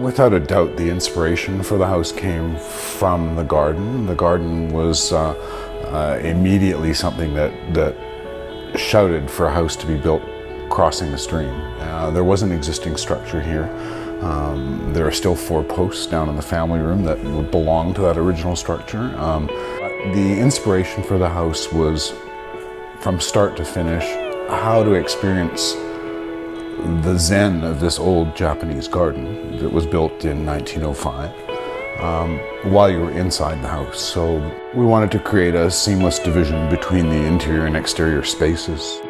Without a doubt, the inspiration for the house came from the garden. The garden was immediately something that shouted for a house to be built crossing the stream. There was an existing structure here. There are still 4 posts down in the family room that would belong to that original structure. The inspiration for the house was, from start to finish, how to experience the zen of this old Japanese garden that was built in 1905 while you were inside the house. So we wanted to create a seamless division between the interior and exterior spaces.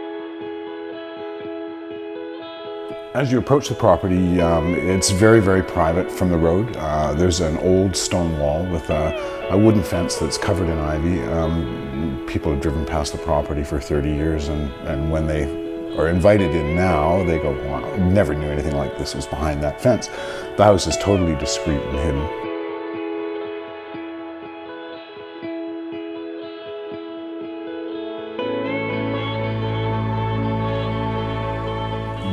As you approach the property, it's very, very private from the road. There's an old stone wall with a wooden fence that's covered in ivy. People have driven past the property for 30 years, and when they are invited in now, they go, wow, never knew anything like this was behind that fence. The house is totally discreet and hidden.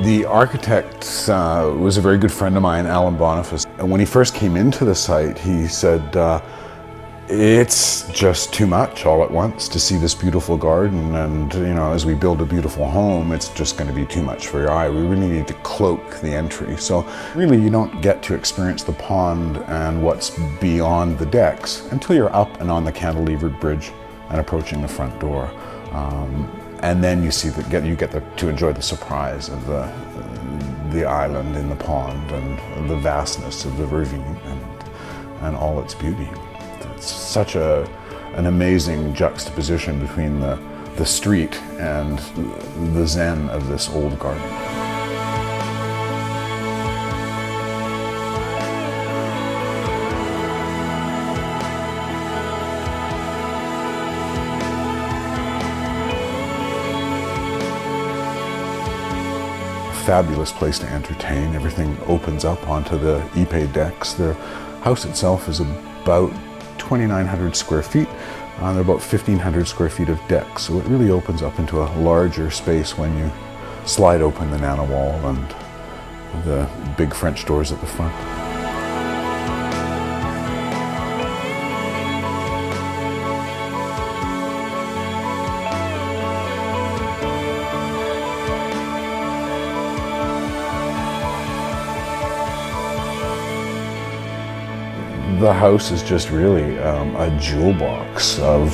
The architect was a very good friend of mine, Alan Boniface. And when he first came into the site, he said, it's just too much all at once to see this beautiful garden, and as we build a beautiful home, it's just going to be too much for your eye. We really need to cloak the entry. So really you don't get to experience the pond and what's beyond the decks until you're up and on the cantilevered bridge and approaching the front door. And then you see you get to enjoy the surprise of the island in the pond and the vastness of the ravine and all its beauty. It's such an amazing juxtaposition between the street and the zen of this old garden. Fabulous place to entertain. Everything opens up onto the Ipe decks. The house itself is about 2,900 square feet. There are about 1,500 square feet of decks, so it really opens up into a larger space when you slide open the nana wall and the big French doors at the front. The house is just really a jewel box of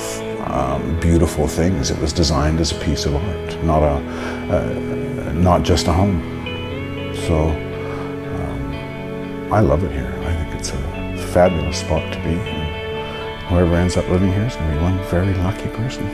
beautiful things. It was designed as a piece of art, not just a home. So I love it here. I think it's a fabulous spot to be. And whoever ends up living here is going to be one very lucky person.